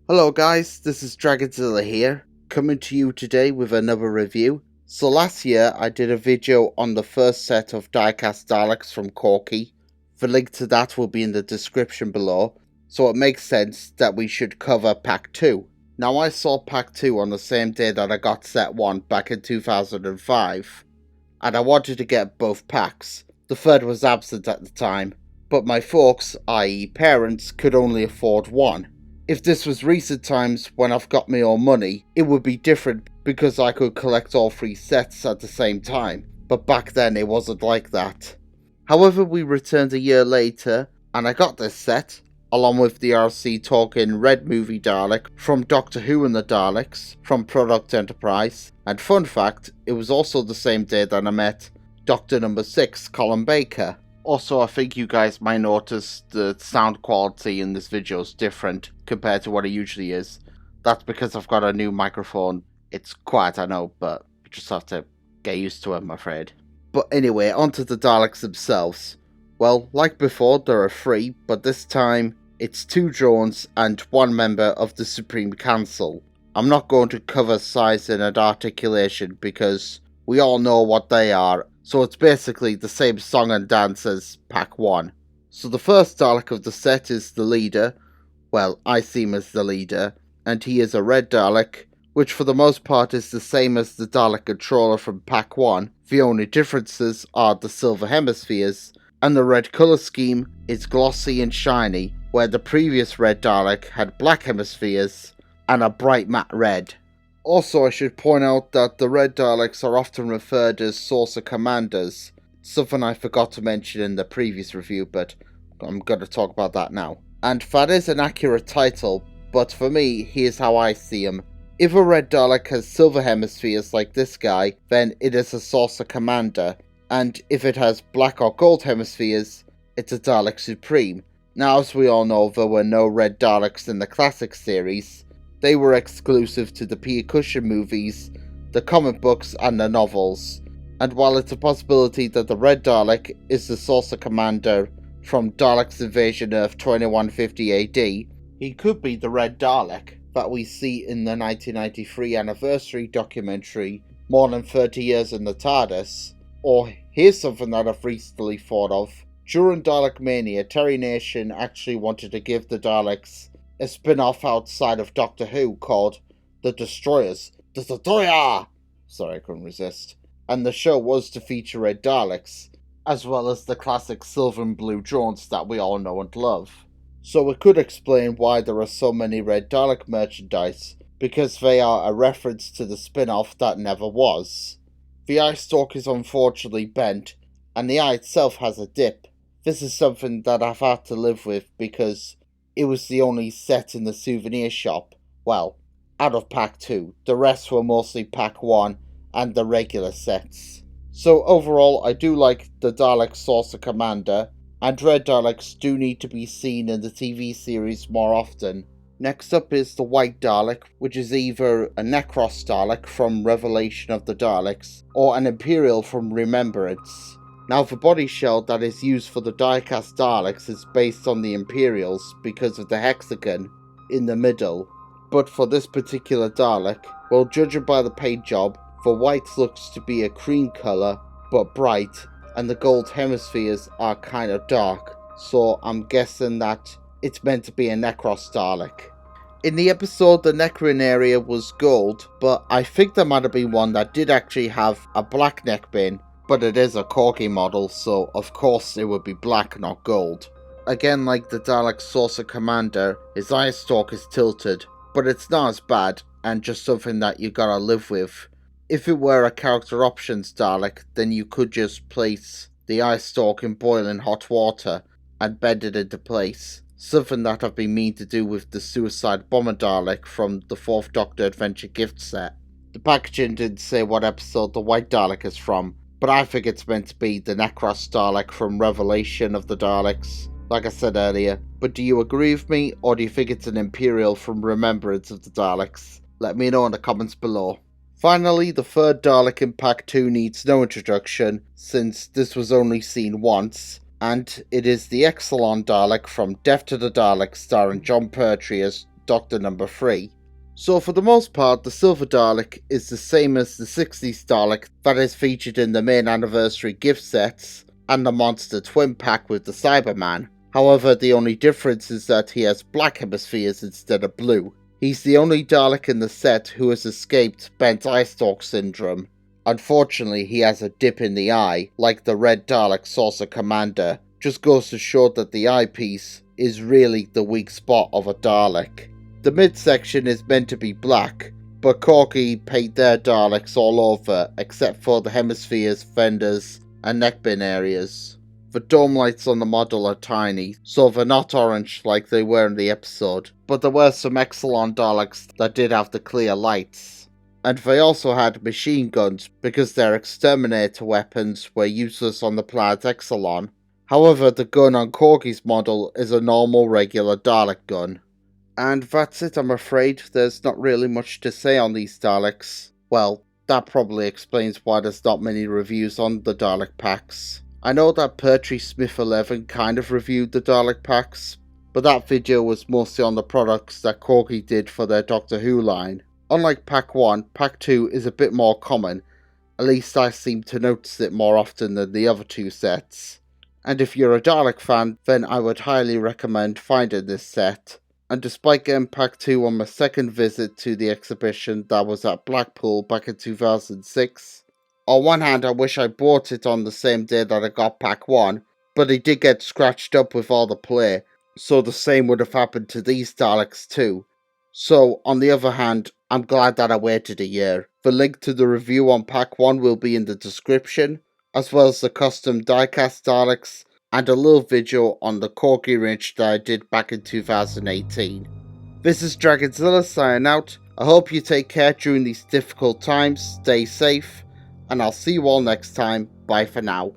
Hello guys, this is Dragonzilla here, coming to you today with another review. So last year I did a video on the first set of Die-cast Daleks from Corgi. The link to that will be in the description below, so it makes sense that we should cover Pack 2. Now I saw Pack 2 on the same day that I got Set 1 back in 2005, and I wanted to get both packs. The third was absent at the time, but my folks, i.e. parents, could only afford one. If this was recent times when I've got my own money, it would be different because I could collect all three sets at the same time, but back then it wasn't like that. However, we returned a year later, and I got this set, along with the RC talking Red Movie Dalek from Doctor Who and the Daleks from Product Enterprise, and fun fact, it was also the same day that I met Doctor Number 6, Colin Baker. Also, I think you guys might notice the sound quality in this video is different compared to what it usually is. That's because I've got a new microphone. It's quiet, I know, but you just have to get used to it, I'm afraid. But anyway, onto the Daleks themselves. Well, like before, there are three, but this time it's two drones and one member of the Supreme Council. I'm not going to cover sizing and articulation because we all know what they are. So it's basically the same song and dance as Pack 1. So the first Dalek of the set is the leader. Well, I see him as the leader. And he is a red Dalek, which for the most part is the same as the Dalek controller from Pack 1. The only differences are the silver hemispheres. And the red colour scheme is glossy and shiny, where the previous red Dalek had black hemispheres and a bright matte red. Also, I should point out that the Red Daleks are often referred as Saucer Commanders, something I forgot to mention in the previous review, but I'm going to talk about that now. And that is an accurate title, but for me, here's how I see him. If a Red Dalek has silver hemispheres like this guy, then it is a Saucer Commander, and if it has black or gold hemispheres, it's a Dalek Supreme. Now, as we all know, there were no Red Daleks in the classic series. They were exclusive to the Peter Cushing movies, the comic books and the novels, and while it's a possibility that the Red Dalek is the Saucer Commander from Dalek's Invasion Earth 2150 AD, he could be the Red Dalek that we see in the 1993 anniversary documentary More Than 30 Years in the TARDIS. Or here's something that I've recently thought of. During Dalek Mania, Terry Nation actually wanted to give the Daleks a spin-off outside of Doctor Who called The Destroyers. The Destroyer! Sorry, I couldn't resist. And the show was to feature Red Daleks, as well as the classic silver and blue drones that we all know and love. So it could explain why there are so many Red Dalek merchandise, because they are a reference to the spin-off that never was. The eye stalk is unfortunately bent, and the eye itself has a dip. This is something that I've had to live with because it was the only set in the souvenir shop. Well, out of Pack 2. The rest were mostly Pack 1 and the regular sets. So overall, I do like the Dalek Saucer Commander, and Red Daleks do need to be seen in the TV series more often. Next up is the White Dalek, which is either a Necros Dalek from Revelation of the Daleks, or an Imperial from Remembrance. Now, the body shell that is used for the die-cast Daleks is based on the Imperials because of the hexagon in the middle. But for this particular Dalek, well, judging by the paint job, the white looks to be a cream colour, but bright, and the gold hemispheres are kind of dark, so I'm guessing that it's meant to be a Necros Dalek. In the episode, the Necron area was gold, but I think there might have been one that did actually have a black neckband. But it is a Corgi model, so of course it would be black, not gold. Again, like the Dalek Saucer Commander, his eye stalk is tilted, but it's not as bad, and just something that you gotta live with. If it were a character options Dalek, then you could just place the eye stalk in boiling hot water and bend it into place. Something that I've been meaning to do with the Suicide Bomber Dalek from the 4th Doctor Adventure gift set. The packaging didn't say what episode the White Dalek is from, but I think it's meant to be the Necros Dalek from Revelation of the Daleks, like I said earlier. But do you agree with me, or do you think it's an Imperial from Remembrance of the Daleks? Let me know in the comments below. Finally, the third Dalek in Pack 2 needs no introduction, since this was only seen once, and it is the Exelon Dalek from Death to the Daleks starring John Pertwee as Doctor number 3. So for the most part, the Silver Dalek is the same as the 60s Dalek that is featured in the main anniversary gift sets and the Monster Twin pack with the Cyberman. However, the only difference is that he has black hemispheres instead of blue. He's the only Dalek in the set who has escaped bent eye stalk syndrome. Unfortunately, he has a dip in the eye, like the Red Dalek Saucer Commander. Just goes to show that the eyepiece is really the weak spot of a Dalek. The midsection is meant to be black, but Corgi paint their Daleks all over except for the hemispheres, fenders, and neckbin areas. The dome lights on the model are tiny, so they're not orange like they were in the episode, but there were some Exelon Daleks that did have the clear lights. And they also had machine guns because their exterminator weapons were useless on the planet Exelon. However, the gun on Corgi's model is a normal regular Dalek gun. And that's it, I'm afraid. There's not really much to say on these Daleks. Well, that probably explains why there's not many reviews on the Dalek packs. I know that Pertry Smith 11 kind of reviewed the Dalek packs, but that video was mostly on the products that Corgi did for their Doctor Who line. Unlike Pack 1, Pack 2 is a bit more common. At least I seem to notice it more often than the other two sets. And if you're a Dalek fan, then I would highly recommend finding this set. And despite getting Pack 2 on my second visit to the exhibition that was at Blackpool back in 2006, on one hand I wish I bought it on the same day that I got Pack 1, but it did get scratched up with all the play, so the same would have happened to these Daleks too. So, on the other hand, I'm glad that I waited a year. The link to the review on Pack 1 will be in the description, as well as the custom die-cast Daleks, and a little video on the Corgi range that I did back in 2018. This is Dragonzilla signing out. I hope you take care during these difficult times, stay safe, and I'll see you all next time. Bye for now.